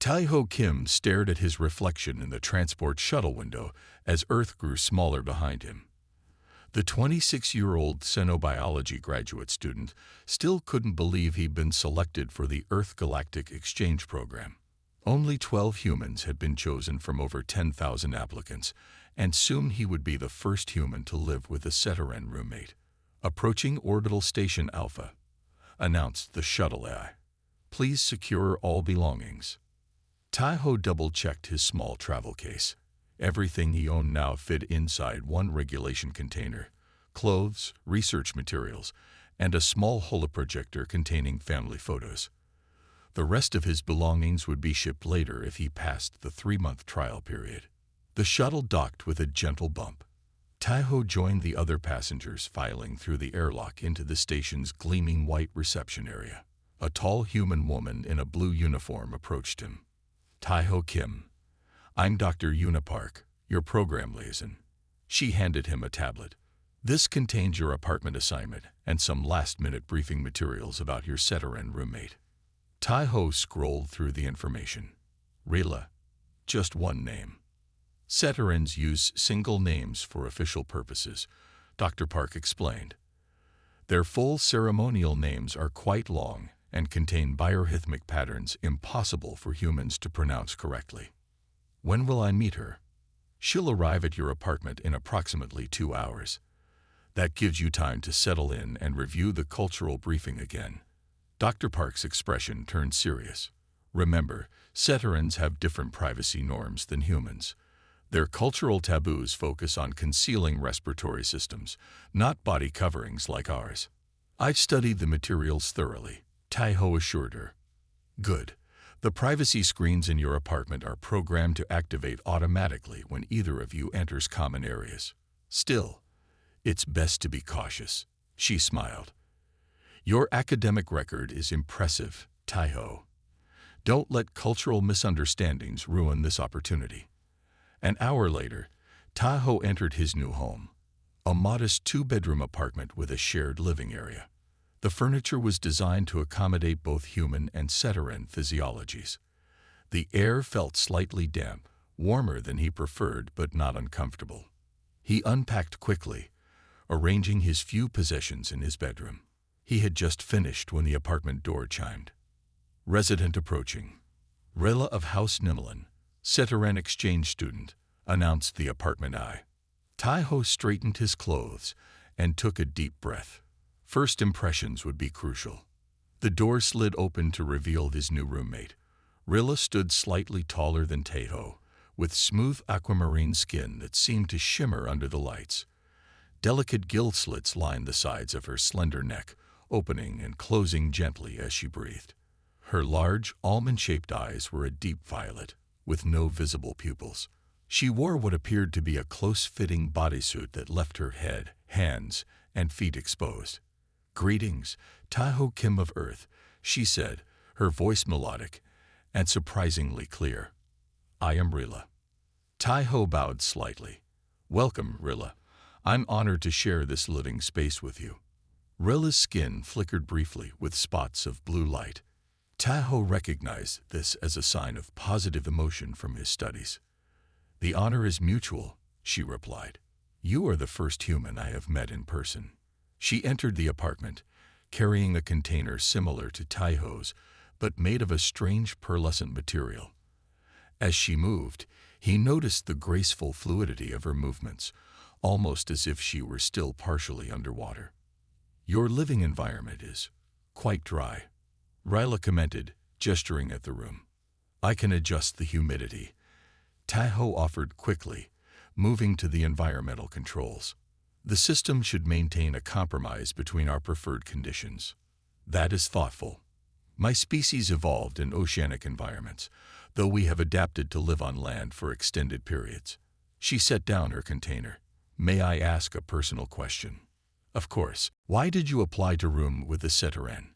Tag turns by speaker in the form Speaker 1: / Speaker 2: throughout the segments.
Speaker 1: Tae-ho Kim stared at his reflection in the transport shuttle window as Earth grew smaller behind him. The 26-year-old xenobiology graduate student still couldn't believe he'd been selected for the Earth Galactic Exchange Program. Only 12 humans had been chosen from over 10,000 applicants, and soon he would be the first human to live with a Ceteran roommate. "Approaching Orbital Station Alpha," announced the shuttle AI. "Please secure all belongings." Tae-ho double-checked his small travel case. Everything he owned now fit inside one regulation container: clothes, research materials, and a small holoprojector containing family photos. The rest of his belongings would be shipped later if he passed the 3-month trial period. The shuttle docked with a gentle bump. Tae-ho joined the other passengers filing through the airlock into the station's gleaming white reception area. A tall human woman in a blue uniform approached him. "Tae-ho Kim. I'm Dr. Yuna Park, your program liaison." She handed him a tablet. "This contains your apartment assignment and some last-minute briefing materials about your Ceteran roommate." Tae-ho scrolled through the information. Rila. Just one name. Ceterans use single names for official purposes, Dr. Park explained. Their full ceremonial names are quite long and contain biorhythmic patterns impossible for humans to pronounce correctly. "When will I meet her?" "She'll arrive at your apartment in approximately 2 hours. That gives you time to settle in and review the cultural briefing again." Dr. Park's expression turned serious. "Remember, Ceterans have different privacy norms than humans. Their cultural taboos focus on concealing respiratory systems, not body coverings like ours." "I've studied the materials thoroughly," Tae-ho assured her. "Good. The privacy screens in your apartment are programmed to activate automatically when either of you enters common areas. Still, it's best to be cautious." She smiled. "Your academic record is impressive, Tae-ho. Don't let cultural misunderstandings ruin this opportunity." An hour later, Tae-ho entered his new home, a modest 2-bedroom apartment with a shared living area. The furniture was designed to accommodate both human and Ceteran physiologies. The air felt slightly damp, warmer than he preferred but not uncomfortable. He unpacked quickly, arranging his few possessions in his bedroom. He had just finished when the apartment door chimed. "Resident approaching. Rela of House Nimlin, Ceteran exchange student," announced the apartment eye. Tae-ho straightened his clothes and took a deep breath. First impressions would be crucial. The door slid open to reveal his new roommate. Rila stood slightly taller than Tae-ho, with smooth aquamarine skin that seemed to shimmer under the lights. Delicate gill slits lined the sides of her slender neck, opening and closing gently as she breathed. Her large, almond-shaped eyes were a deep violet, with no visible pupils. She wore what appeared to be a close-fitting bodysuit that left her head, hands, and feet exposed. "Greetings, Tae-ho Kim of Earth," she said, her voice melodic and surprisingly clear. "I am Rila." Tae-ho bowed slightly. "Welcome, Rila. I'm honored to share this living space with you." Rila's skin flickered briefly with spots of blue light. Tae-ho recognized this as a sign of positive emotion from his studies. "The honor is mutual," she replied. "You are the first human I have met in person." She entered the apartment, carrying a container similar to Tae-ho's, but made of a strange pearlescent material. As she moved, he noticed the graceful fluidity of her movements, almost as if she were still partially underwater. "Your living environment is quite dry," Rila commented, gesturing at the room. "I can adjust the humidity," Tae-ho offered quickly, moving to the environmental controls. "The system should maintain a compromise between our preferred conditions." "That is thoughtful. My species evolved in oceanic environments, though we have adapted to live on land for extended periods." She set down her container. "May I ask a personal question?" "Of course. Why did you apply to room with the Ceteran?"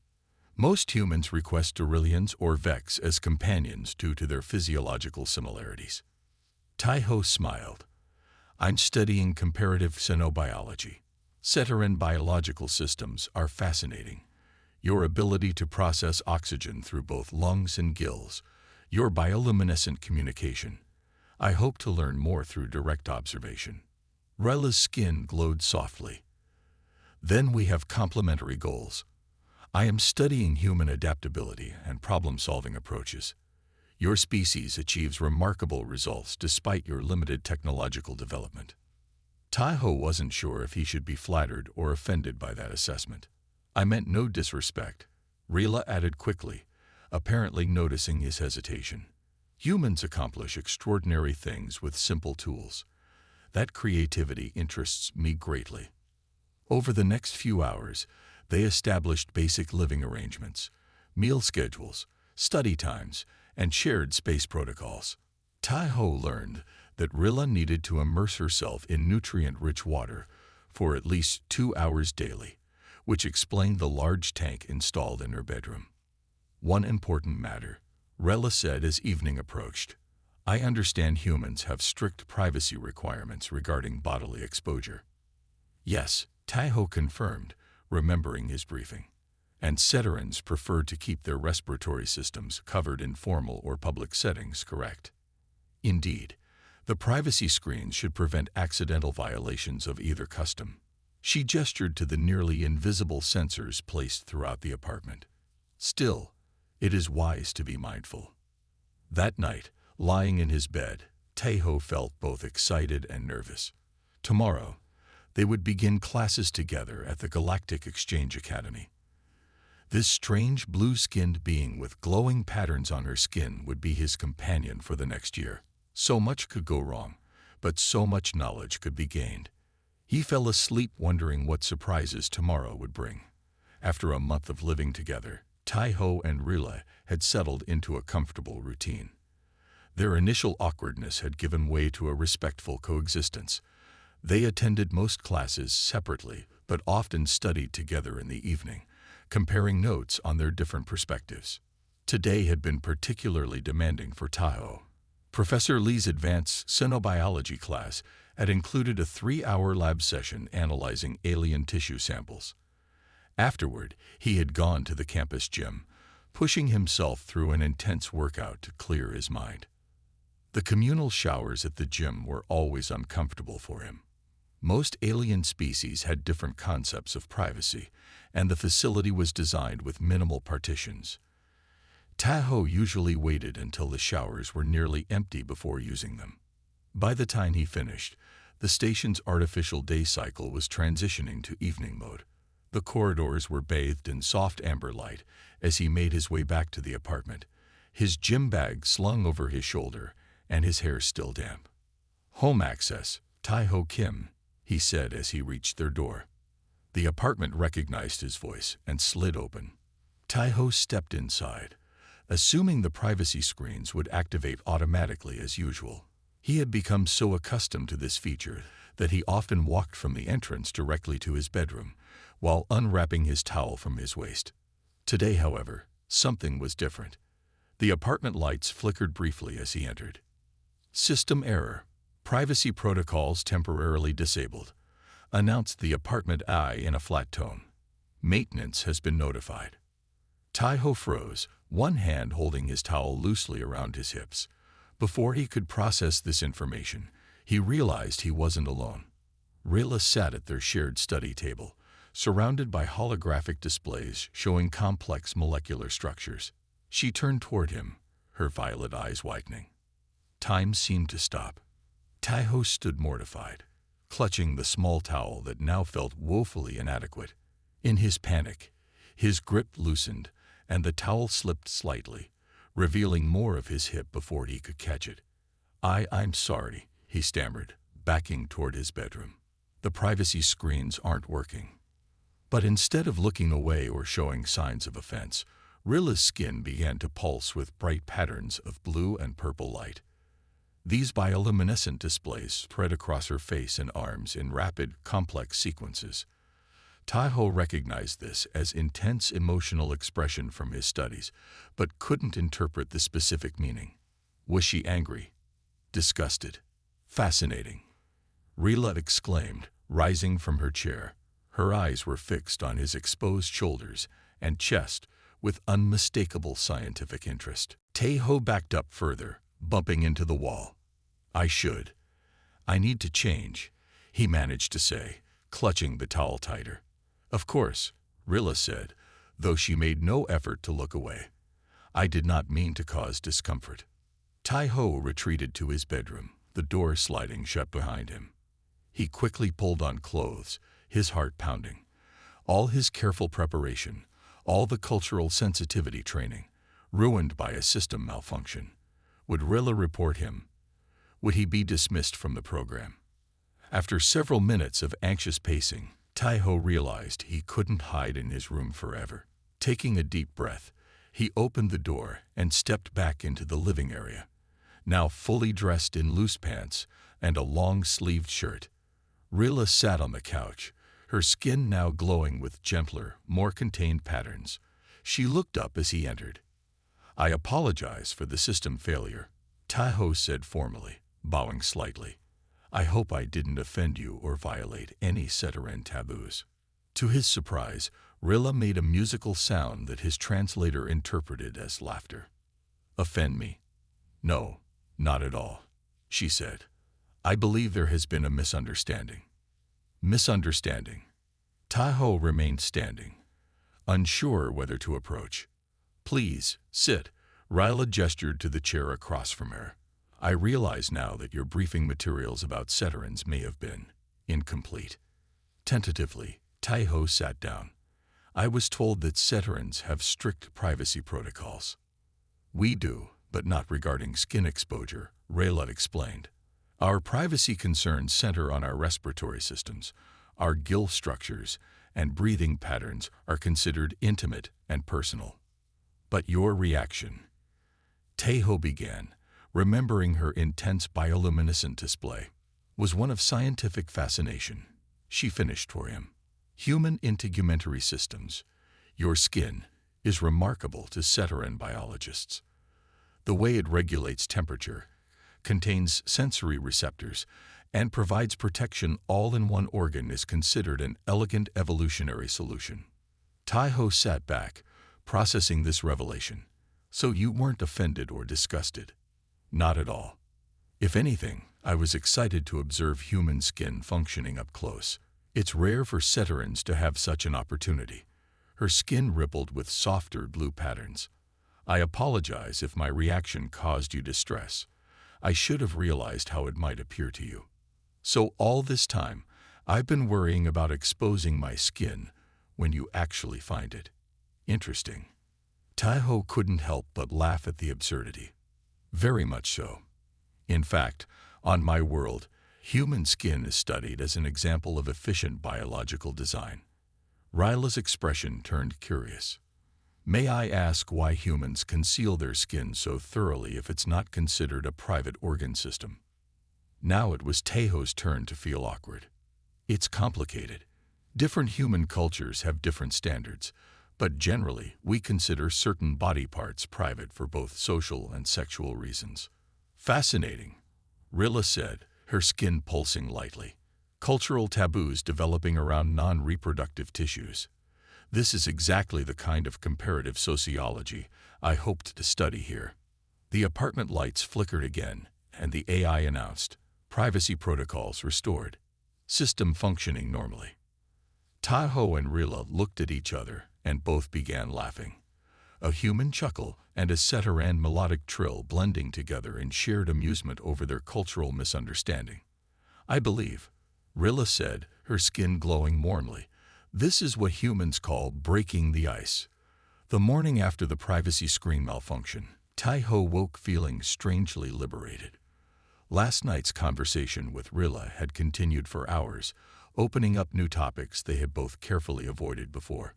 Speaker 1: "Most humans request Durillians or Vex as companions due to their physiological similarities." Tae-ho smiled. "I'm studying comparative xenobiology. Ceteran biological systems are fascinating. Your ability to process oxygen through both lungs and gills, Your bioluminescent communication. I hope to learn more through direct observation. Rella's skin glowed softly. Then we have complementary goals. I am studying human adaptability and problem-solving approaches. Your species achieves remarkable results despite your limited technological development. Taiho wasn't sure if he should be flattered or offended by that assessment. I meant no disrespect, Rila added quickly, apparently noticing his hesitation. Humans accomplish extraordinary things with simple tools. That creativity interests me greatly. Over the next few hours, they established basic living arrangements, meal schedules, study times, and shared space protocols. Taiho learned that Rilla needed to immerse herself in nutrient-rich water for at least 2 hours daily, which explained the large tank installed in her bedroom. One important matter, Rilla said as evening approached. I understand humans have strict privacy requirements regarding bodily exposure. Yes, Taiho confirmed, remembering his briefing. And Ceterans prefer to keep their respiratory systems covered in formal or public settings, correct? Indeed, the privacy screens should prevent accidental violations of either custom. She gestured to the nearly invisible sensors placed throughout the apartment. Still, it is wise to be mindful. That night, lying in his bed, Taiho felt both excited and nervous. Tomorrow, they would begin classes together at the Galactic Exchange Academy. This strange blue-skinned being with glowing patterns on her skin would be his companion for the next year. So much could go wrong, but so much knowledge could be gained. He fell asleep wondering what surprises tomorrow would bring. After a month of living together, Taiho and Rila had settled into a comfortable routine. Their initial awkwardness had given way to a respectful coexistence. They attended most classes separately, but often studied together in the evening, comparing notes on their different perspectives. Today had been particularly demanding for Taiho. Professor Lee's advanced xenobiology class had included a 3-hour lab session analyzing alien tissue samples. Afterward, he had gone to the campus gym, pushing himself through an intense workout to clear his mind. The communal showers at the gym were always uncomfortable for him. Most alien species had different concepts of privacy, and the facility was designed with minimal partitions. Taiho usually waited until the showers were nearly empty before using them. By the time he finished, the station's artificial day cycle was transitioning to evening mode. The corridors were bathed in soft amber light as he made his way back to the apartment, his gym bag slung over his shoulder and his hair still damp. Home access, Taiho Kim, he said as he reached their door. The apartment recognized his voice and slid open. Taiho stepped inside, assuming the privacy screens would activate automatically as usual. He had become so accustomed to this feature that he often walked from the entrance directly to his bedroom, while unwrapping his towel from his waist. Today, however, something was different. The apartment lights flickered briefly as he entered. System error. Privacy protocols temporarily disabled, announced the apartment eye in a flat tone. Maintenance has been notified. Taiho froze, one hand holding his towel loosely around his hips. Before he could process this information, he realized he wasn't alone. Rila sat at their shared study table, surrounded by holographic displays showing complex molecular structures. She turned toward him, her violet eyes widening. Time seemed to stop. Taiho stood mortified, clutching the small towel that now felt woefully inadequate. In his panic, his grip loosened, and the towel slipped slightly, revealing more of his hip before he could catch it. I'm sorry, he stammered, backing toward his bedroom. The privacy screens aren't working. But instead of looking away or showing signs of offense, Rilla's skin began to pulse with bright patterns of blue and purple light. These bioluminescent displays spread across her face and arms in rapid, complex sequences. Taiho recognized this as intense emotional expression from his studies, but couldn't interpret the specific meaning. Was she angry? Disgusted? Fascinating? Rila exclaimed, rising from her chair. Her eyes were fixed on his exposed shoulders and chest, with unmistakable scientific interest. Taeho backed up further, bumping into the wall. I need to change, he managed to say, clutching the towel tighter. Of course, Rilla said, though she made no effort to look away. I did not mean to cause discomfort. Taeho retreated to his bedroom, the door sliding shut behind him. He quickly pulled on clothes, his heart pounding. All his careful preparation, all the cultural sensitivity training, ruined by a system malfunction. Would Rilla report him? Would he be dismissed from the program? After several minutes of anxious pacing, Taeho realized he couldn't hide in his room forever. Taking a deep breath, he opened the door and stepped back into the living area, now fully dressed in loose pants and a long-sleeved shirt. Rilla sat on the couch, her skin now glowing with gentler, more contained patterns. She looked up as he entered. I apologize for the system failure, Taeho said formally, bowing slightly. I hope I didn't offend you or violate any Seteran taboos. To his surprise, Rilla made a musical sound that his translator interpreted as laughter. Offend me? No, not at all, she said. I believe there has been a misunderstanding. Misunderstanding. Taeho remained standing, unsure whether to approach. Please, sit, Rilla gestured to the chair across from her. I realize now that your briefing materials about Seterans may have been incomplete. Tentatively, Taeho sat down. I was told that Seterans have strict privacy protocols. We do, but not regarding skin exposure, Rilla explained. Our privacy concerns center on our respiratory systems. Our gill structures and breathing patterns are considered intimate and personal. But your reaction, Taeho began, remembering her intense bioluminescent display, was one of scientific fascination. She finished for him. Human integumentary systems. Your skin is remarkable to Seteran biologists. The way it regulates temperature, contains sensory receptors, and provides protection all in one organ is considered an elegant evolutionary solution. Taeho sat back, processing this revelation. So you weren't offended or disgusted? Not at all. If anything, I was excited to observe human skin functioning up close. It's rare for Seterans to have such an opportunity. Her skin rippled with softer blue patterns. I apologize if my reaction caused you distress. I should have realized how it might appear to you. So all this time, I've been worrying about exposing my skin when you actually find it interesting. Taeho couldn't help but laugh at the absurdity. Very much so. In fact, on my world, human skin is studied as an example of efficient biological design. Rilla's expression turned curious. May I ask why humans conceal their skin so thoroughly if it's not considered a private organ system? Now it was Taeho's turn to feel awkward. It's complicated. Different human cultures have different standards, but generally we consider certain body parts private for both social and sexual reasons. Fascinating, Rilla said, her skin pulsing lightly. Cultural taboos developing around non-reproductive tissues. This is exactly the kind of comparative sociology I hoped to study here. The apartment lights flickered again, and the AI announced, privacy protocols restored. System functioning normally. Taeho and Rilla looked at each other, and both began laughing. A human chuckle and a Seteran melodic trill blending together in shared amusement over their cultural misunderstanding. I believe, Rilla said, her skin glowing warmly, this is what humans call breaking the ice. The morning after the privacy screen malfunction, Taeho woke feeling strangely liberated. Last night's conversation with Rilla had continued for hours, opening up new topics they had both carefully avoided before.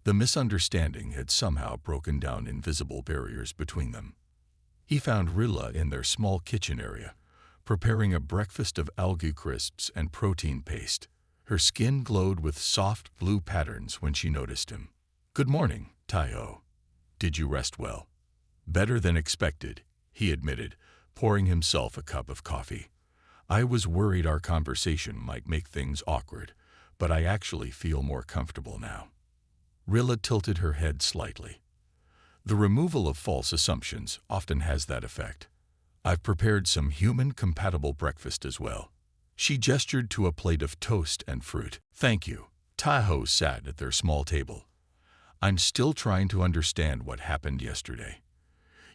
Speaker 1: The misunderstanding had somehow broken down invisible barriers between them. He found Rilla in their small kitchen area, preparing a breakfast of algae crisps and protein paste. Her skin glowed with soft blue patterns when she noticed him. Good morning, Taeho. Did you rest well? Better than expected, he admitted, pouring himself a cup of coffee. I was worried our conversation might make things awkward, but I actually feel more comfortable now. Rilla tilted her head slightly. The removal of false assumptions often has that effect. I've prepared some human-compatible breakfast as well. She gestured to a plate of toast and fruit. Thank you. Tahoe sat at their small table. I'm still trying to understand what happened yesterday.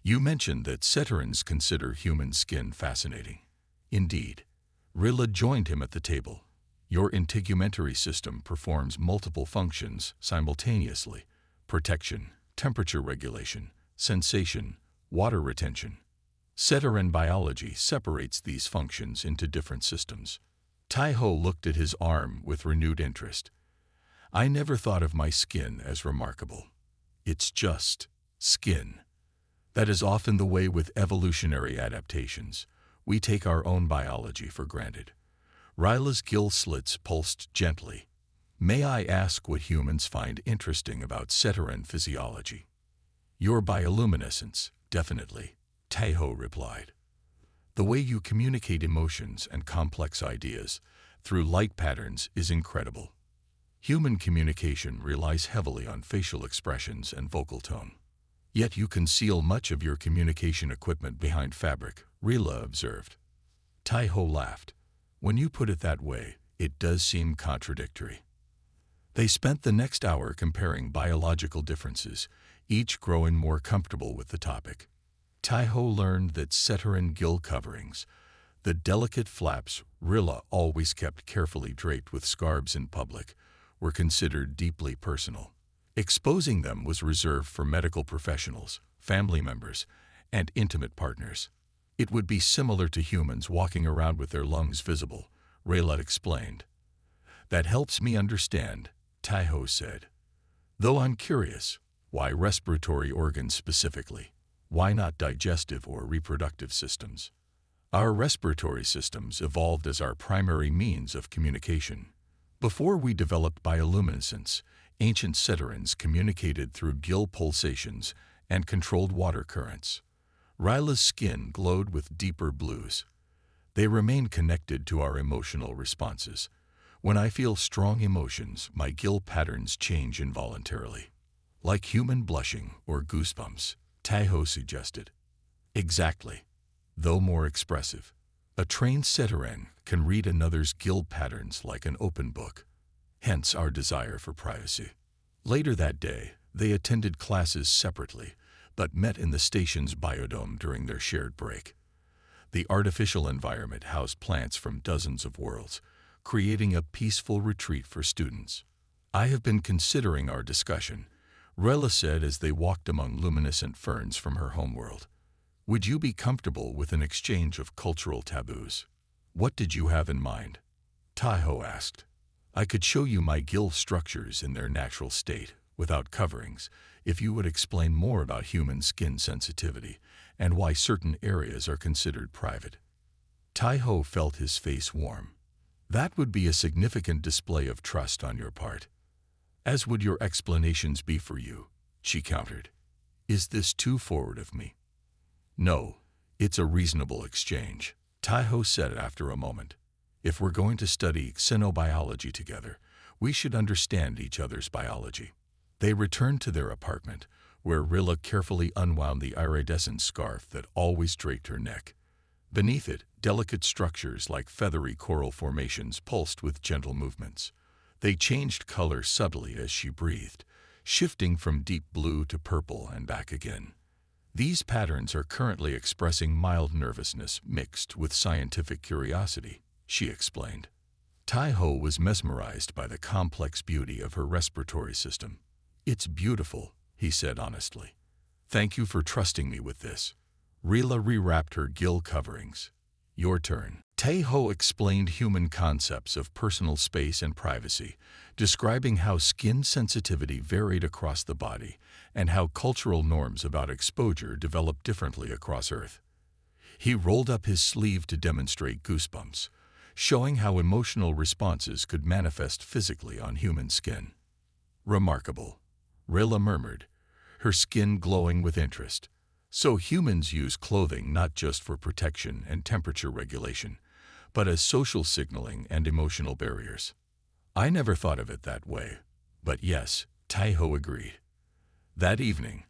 Speaker 1: You mentioned that Ceterans consider human skin fascinating. Indeed. Rilla joined him at the table. Your integumentary system performs multiple functions simultaneously: protection, temperature regulation, sensation, water retention. Ceteran biology separates these functions into different systems. Taiho looked at his arm with renewed interest. I never thought of my skin as remarkable. It's just skin. That is often the way with evolutionary adaptations. We take our own biology for granted. Ryla's gill slits pulsed gently. May I ask what humans find interesting about Ceteran physiology? Your bioluminescence, definitely, Taiho replied. The way you communicate emotions and complex ideas through light patterns is incredible. Human communication relies heavily on facial expressions and vocal tone. Yet you conceal much of your communication equipment behind fabric, Rila observed. Taiho laughed. When you put it that way, it does seem contradictory. They spent the next hour comparing biological differences, each growing more comfortable with the topic. Taiho learned that Ceteran gill coverings, the delicate flaps Rilla always kept carefully draped with scarves in public, were considered deeply personal. Exposing them was reserved for medical professionals, family members, and intimate partners. It would be similar to humans walking around with their lungs visible, Rayla explained. That helps me understand, Taiho said. Though I'm curious, why respiratory organs specifically? Why not digestive or reproductive systems? Our respiratory systems evolved as our primary means of communication. Before we developed bioluminescence, ancient Ceterans communicated through gill pulsations and controlled water currents. Ryla's skin glowed with deeper blues. They remain connected to our emotional responses. When I feel strong emotions, my gill patterns change involuntarily. Like human blushing or goosebumps, Taiho suggested. Exactly, though more expressive. A trained Ceteran can read another's gill patterns like an open book. Hence our desire for privacy. Later that day, they attended classes separately, but met in the station's biodome during their shared break. The artificial environment housed plants from dozens of worlds, creating a peaceful retreat for students. I have been considering our discussion, Rella said as they walked among luminescent ferns from her homeworld. Would you be comfortable with an exchange of cultural taboos? What did you have in mind? Taiho asked. I could show you my gill structures in their natural state, without coverings, if you would explain more about human skin sensitivity and why certain areas are considered private. Taiho felt his face warm. That would be a significant display of trust on your part. As would your explanations be for you, she countered. Is this too forward of me? No, it's a reasonable exchange, Taiho said after a moment. If we're going to study xenobiology together, we should understand each other's biology. They returned to their apartment, where Rilla carefully unwound the iridescent scarf that always draped her neck. Beneath it, delicate structures like feathery coral formations pulsed with gentle movements. They changed color subtly as she breathed, shifting from deep blue to purple and back again. These patterns are currently expressing mild nervousness mixed with scientific curiosity, she explained. Taiho was mesmerized by the complex beauty of her respiratory system. It's beautiful, he said honestly. Thank you for trusting me with this. Rila rewrapped her gill coverings. Your turn. Taiho explained human concepts of personal space and privacy, describing how skin sensitivity varied across the body and how cultural norms about exposure developed differently across Earth. He rolled up his sleeve to demonstrate goosebumps, showing how emotional responses could manifest physically on human skin. Remarkable, Rilla murmured, her skin glowing with interest. So humans use clothing not just for protection and temperature regulation, but as social signaling and emotional barriers. I never thought of it that way, but yes, Taiho agreed. That evening,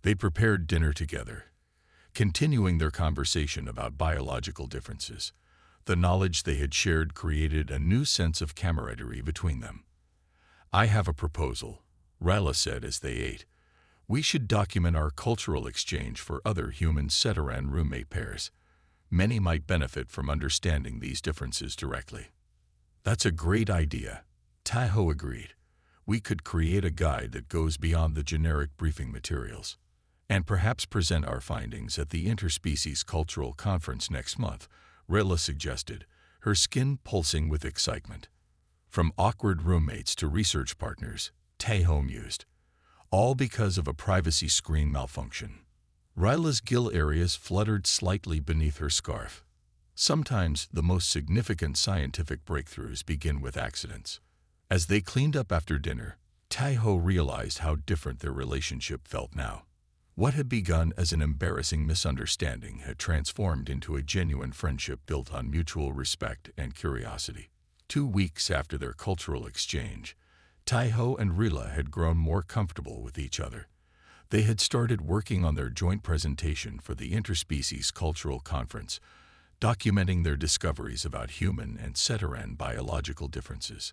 Speaker 1: They prepared dinner together, continuing their conversation about biological differences. The knowledge they had shared created a new sense of camaraderie between them. "I have a proposal," Ryla said as they ate. "We should document our cultural exchange for other human Ceteran roommate pairs. Many might benefit from understanding these differences directly." "That's a great idea," Taiho agreed. "We could create a guide that goes beyond the generic briefing materials, and perhaps present our findings at the Interspecies Cultural Conference next month," Rilla suggested, her skin pulsing with excitement. "From awkward roommates to research partners," Taiho mused, "all because of a privacy screen malfunction." Ryla's gill areas fluttered slightly beneath her scarf. Sometimes the most significant scientific breakthroughs begin with accidents. As they cleaned up after dinner, Taiho realized how different their relationship felt now. What had begun as an embarrassing misunderstanding had transformed into a genuine friendship built on mutual respect and curiosity. 2 weeks after their cultural exchange, Taiho and Rila had grown more comfortable with each other. They had started working on their joint presentation for the Interspecies Cultural Conference, documenting their discoveries about human and Ceteran biological differences.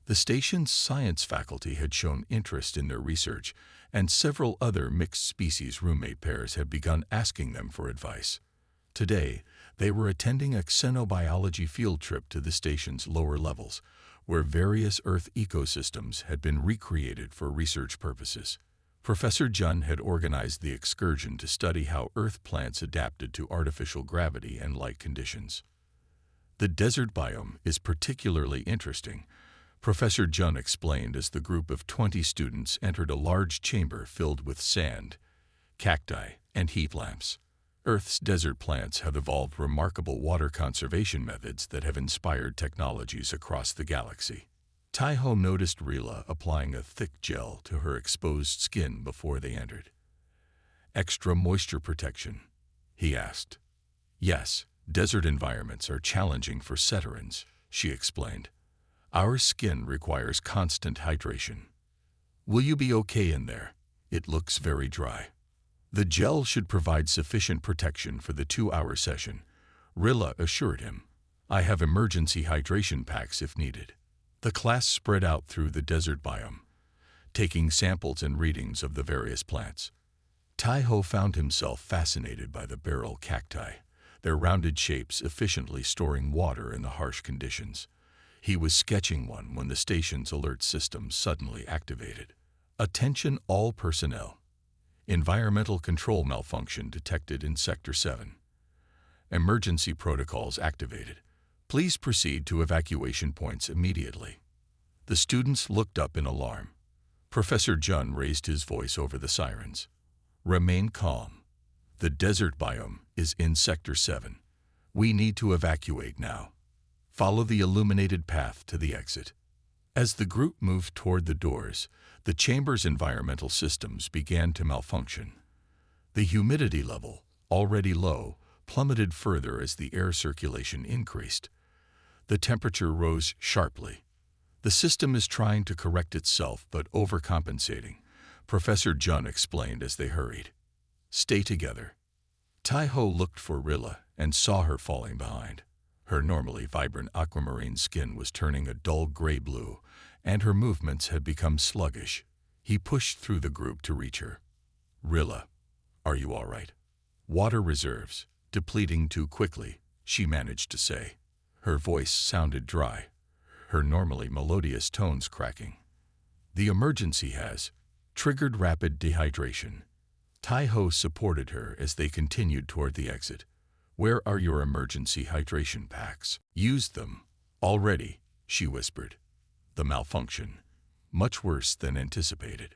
Speaker 1: The station's science faculty had shown interest in their research, and several other mixed-species roommate pairs had begun asking them for advice. Today, they were attending a xenobiology field trip to the station's lower levels, where various Earth ecosystems had been recreated for research purposes. Professor Jun had organized the excursion to study how Earth plants adapted to artificial gravity and light conditions. "The desert biome is particularly interesting," Professor Jun explained as the group of 20 students entered a large chamber filled with sand, cacti, and heat lamps. Earth's desert plants have evolved remarkable water conservation methods that have inspired technologies across the galaxy. Taiho noticed Rila applying a thick gel to her exposed skin before they entered. "Extra moisture protection?" he asked. "Yes, desert environments are challenging for Ceterans," she explained. "Our skin requires constant hydration. Will you be okay in there? It looks very dry." "The gel should provide sufficient protection for the 2-hour session," Rilla assured him. "I have emergency hydration packs if needed." The class spread out through the desert biome, taking samples and readings of the various plants. Taiho found himself fascinated by the barrel cacti, their rounded shapes efficiently storing water in the harsh conditions. He was sketching one when the station's alert system suddenly activated. "Attention all personnel. Environmental control malfunction detected in Sector 7. Emergency protocols activated. Please proceed to evacuation points immediately." The students looked up in alarm. Professor Jun raised his voice over the sirens. "Remain calm. The desert biome is in Sector 7. We need to evacuate now. Follow the illuminated path to the exit." As the group moved toward the doors, the chamber's environmental systems began to malfunction. The humidity level, already low, plummeted further as the air circulation increased. The temperature rose sharply. "The system is trying to correct itself but overcompensating," Professor Jun explained as they hurried. "Stay together." Taiho looked for Rilla and saw her falling behind. Her normally vibrant aquamarine skin was turning a dull gray-blue, and her movements had become sluggish. He pushed through the group to reach her. "Rilla, are you all right?" "Water reserves depleting too quickly," she managed to say. Her voice sounded dry, her normally melodious tones cracking. "The emergency has triggered rapid dehydration." Taiho supported her as they continued toward the exit. "Where are your emergency hydration packs?" "Used them already," she whispered. The malfunction, much worse than anticipated.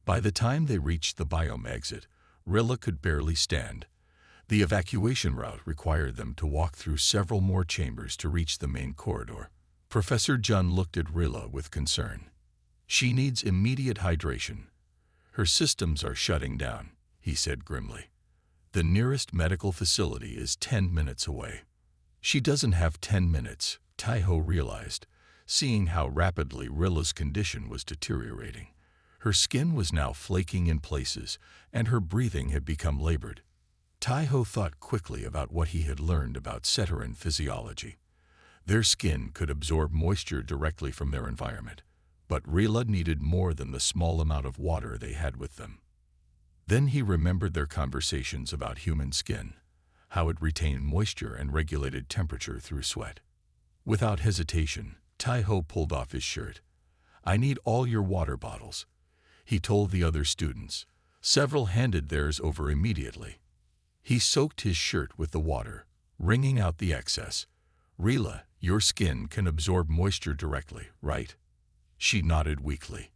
Speaker 1: By the time they reached the biome exit, Rilla could barely stand. The evacuation route required them to walk through several more chambers to reach the main corridor. Professor Jun looked at Rilla with concern. "She needs immediate hydration. Her systems are shutting down," he said grimly. "The nearest medical facility is 10 minutes away." "She doesn't have 10 minutes, Taiho realized, seeing how rapidly Rilla's condition was deteriorating. Her skin was now flaking in places, and her breathing had become labored. Tai-ho thought quickly about what he had learned about Ceteran physiology. Their skin could absorb moisture directly from their environment, but Rila needed more than the small amount of water they had with them. Then he remembered their conversations about human skin, how it retained moisture and regulated temperature through sweat. Without hesitation, Tai-ho pulled off his shirt. "I need all your water bottles," he told the other students. Several handed theirs over immediately. He soaked his shirt with the water, wringing out the excess. "Rila, your skin can absorb moisture directly, right?" She nodded weakly.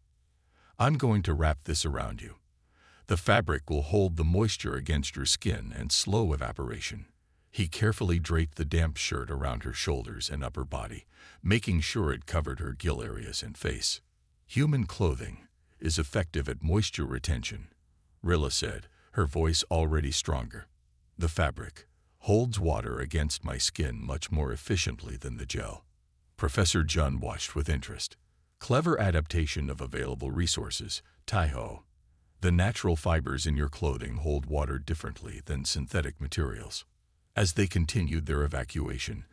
Speaker 1: "I'm going to wrap this around you. The fabric will hold the moisture against your skin and slow evaporation." He carefully draped the damp shirt around her shoulders and upper body, making sure it covered her gill areas and face. "Human clothing is effective at moisture retention," Rila said, her voice already stronger. "The fabric holds water against my skin much more efficiently than the gel." Professor Jun watched with interest. "Clever adaptation of available resources, Tai-ho. The natural fibers in your clothing hold water differently than synthetic materials." As they continued their evacuation,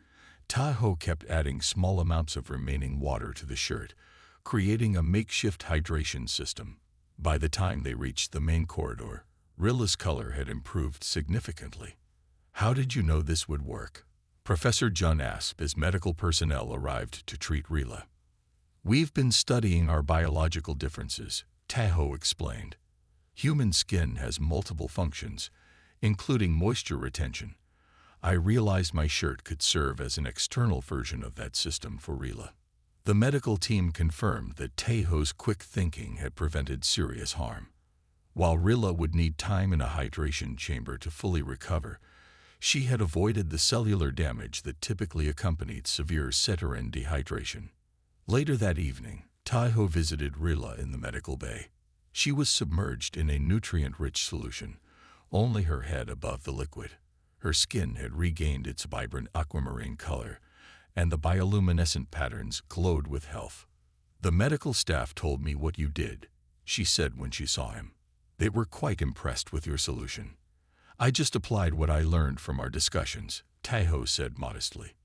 Speaker 1: Tai-ho kept adding small amounts of remaining water to the shirt, creating a makeshift hydration system. By the time they reached the main corridor, Rilla's color had improved significantly. "How did you know this would work?" Professor Jun asked as medical personnel arrived to treat Rila. "We've been studying our biological differences," Tai-ho explained. "Human skin has multiple functions, including moisture retention. I realized my shirt could serve as an external version of that system for Rila." The medical team confirmed that Tai-ho's quick thinking had prevented serious harm. While Rila would need time in a hydration chamber to fully recover, she had avoided the cellular damage that typically accompanied severe Ceteran dehydration. Later that evening, Tai-ho visited Rila in the medical bay. She was submerged in a nutrient-rich solution, only her head above the liquid. Her skin had regained its vibrant aquamarine color, and the bioluminescent patterns glowed with health. "The medical staff told me what you did," she said when she saw him. "They were quite impressed with your solution." "I just applied what I learned from our discussions," Tai-ho said modestly.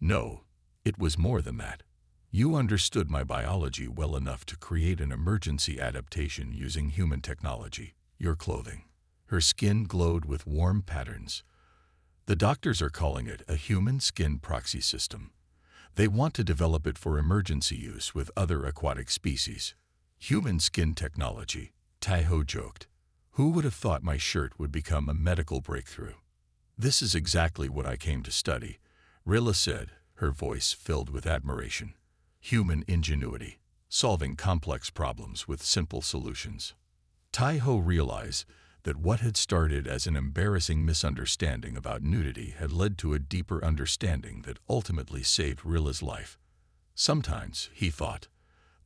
Speaker 1: "No, it was more than that. You understood my biology well enough to create an emergency adaptation using human technology, your clothing." Her skin glowed with warm patterns. "The doctors are calling it a human skin proxy system. They want to develop it for emergency use with other aquatic species." "Human skin technology," Tai-ho joked. "Who would have thought my shirt would become a medical breakthrough?" "This is exactly what I came to study," Rila said, her voice filled with admiration. "Human ingenuity, solving complex problems with simple solutions." Tai-ho realized that what had started as an embarrassing misunderstanding about nudity had led to a deeper understanding that ultimately saved Rilla's life. Sometimes, he thought,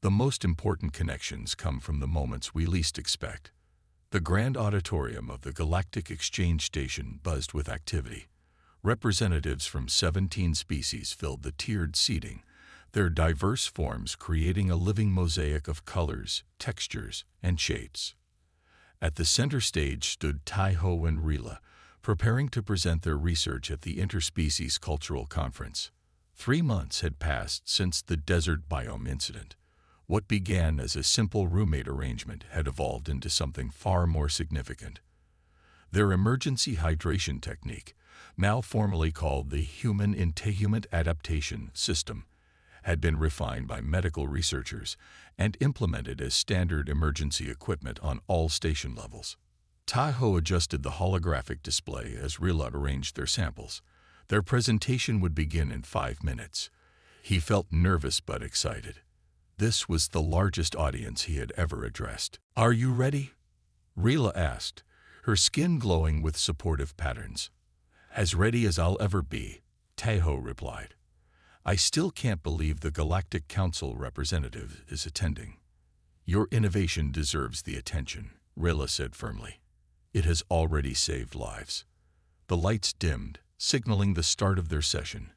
Speaker 1: the most important connections come from the moments we least expect. The grand auditorium of the Galactic Exchange Station buzzed with activity. Representatives from 17 species filled the tiered seating, their diverse forms creating a living mosaic of colors, textures, and shapes. At the center stage stood Tai-ho and Rila, preparing to present their research at the Interspecies Cultural Conference. 3 months had passed since the desert biome incident. What began as a simple roommate arrangement had evolved into something far more significant. Their emergency hydration technique, now formally called the Human Integument Adaptation System, had been refined by medical researchers and implemented as standard emergency equipment on all station levels. Tai-ho adjusted the holographic display as Rila arranged their samples. Their presentation would begin in 5 minutes. He felt nervous but excited. This was the largest audience he had ever addressed. "Are you ready?" Rila asked, her skin glowing with supportive patterns. "As ready as I'll ever be," Tai-ho replied. "I still can't believe the Galactic Council representative is attending." "Your innovation deserves the attention," Rila said firmly. "It has already saved lives." The lights dimmed, signaling the start of their session.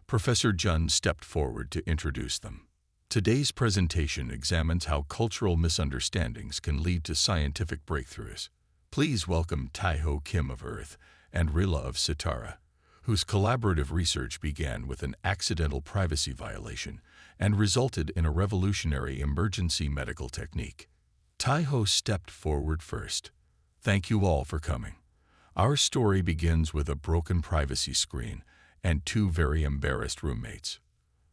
Speaker 1: Professor Jun stepped forward to introduce them. Today's presentation examines how cultural misunderstandings can lead to scientific breakthroughs. Please welcome Taiho Kim of Earth and Rila of Sitara, whose collaborative research began with an accidental privacy violation and resulted in a revolutionary emergency medical technique. Taiho stepped forward first. Thank you all for coming. Our story begins with a broken privacy screen and two very embarrassed roommates.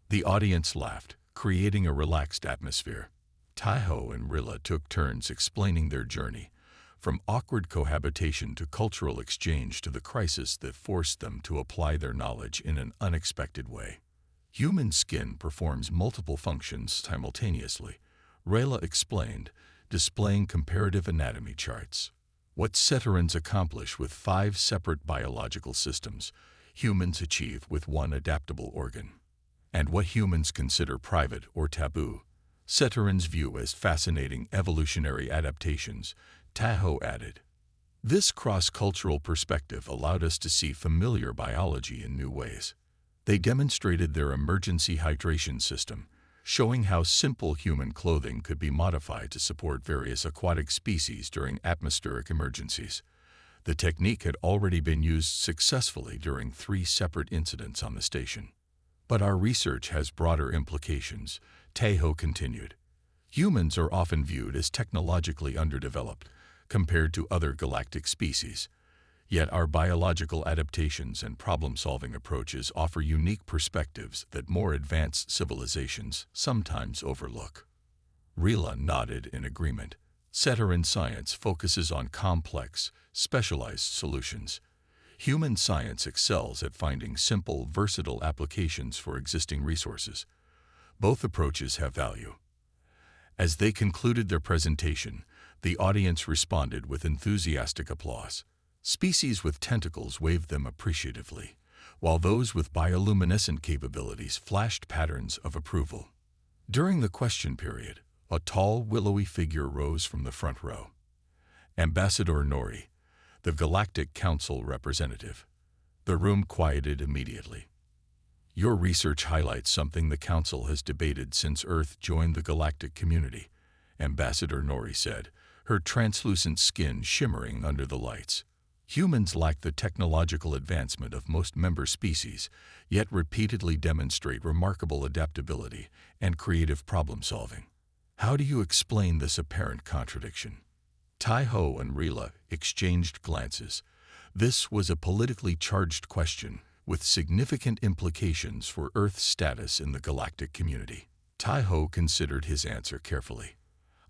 Speaker 1: The audience laughed, creating a relaxed atmosphere. Taiho and Rila took turns explaining their journey, from awkward cohabitation to cultural exchange to the crisis that forced them to apply their knowledge in an unexpected way. Human skin performs multiple functions simultaneously, Rila explained, displaying comparative anatomy charts. What Ceterans accomplish with 5 separate biological systems, humans achieve with one adaptable organ. And what humans consider private or taboo, Ceterans view as fascinating evolutionary adaptations, Taiho added. This cross-cultural perspective allowed us to see familiar biology in new ways. They demonstrated their emergency hydration system, showing how simple human clothing could be modified to support various aquatic species during atmospheric emergencies. The technique had already been used successfully during 3 separate incidents on the station. But our research has broader implications, Taiho continued. Humans are often viewed as technologically underdeveloped compared to other galactic species. Yet our biological adaptations and problem-solving approaches offer unique perspectives that more advanced civilizations sometimes overlook. Rila nodded in agreement. Ceteran science focuses on complex, specialized solutions. Human science excels at finding simple, versatile applications for existing resources. Both approaches have value. As they concluded their presentation, the audience responded with enthusiastic applause. Species with tentacles waved them appreciatively, while those with bioluminescent capabilities flashed patterns of approval. During the question period, a tall, willowy figure rose from the front row. Ambassador Nori, the Galactic Council representative. The room quieted immediately. Your research highlights something the Council has debated since Earth joined the galactic community, Ambassador Nori said, her translucent skin shimmering under the lights. Humans lack the technological advancement of most member species, yet repeatedly demonstrate remarkable adaptability and creative problem-solving. How do you explain this apparent contradiction? Taiho and Rila exchanged glances. This was a politically charged question with significant implications for Earth's status in the galactic community. Taiho considered his answer carefully.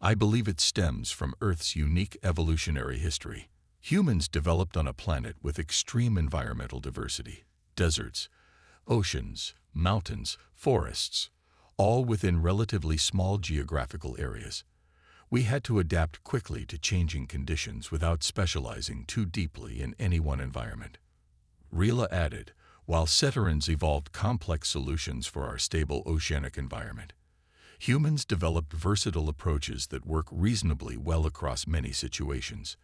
Speaker 1: I believe it stems from Earth's unique evolutionary history. Humans developed on a planet with extreme environmental diversity. Deserts, oceans, mountains, forests, all within relatively small geographical areas. We had to adapt quickly to changing conditions without specializing too deeply in any one environment. Rila added, while Ceterans evolved complex solutions for our stable oceanic environment, humans developed versatile approaches that work reasonably well across many situations.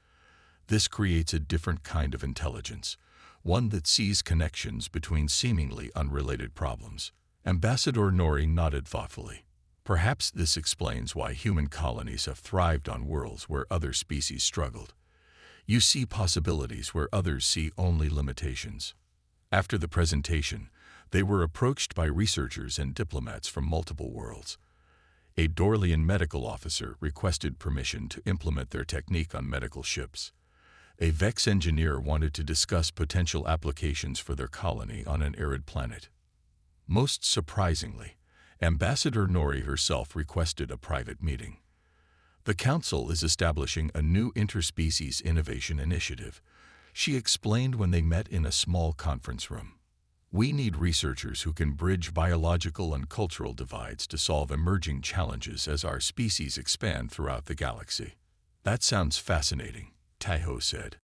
Speaker 1: This creates a different kind of intelligence, one that sees connections between seemingly unrelated problems. Ambassador Nori nodded thoughtfully. Perhaps this explains why human colonies have thrived on worlds where other species struggled. You see possibilities where others see only limitations. After the presentation, they were approached by researchers and diplomats from multiple worlds. A Dorlian medical officer requested permission to implement their technique on medical ships. A Vex engineer wanted to discuss potential applications for their colony on an arid planet. Most surprisingly, Ambassador Nori herself requested a private meeting. The Council is establishing a new interspecies innovation initiative, she explained when they met in a small conference room. We need researchers who can bridge biological and cultural divides to solve emerging challenges as our species expand throughout the galaxy. That sounds fascinating, Taiho said.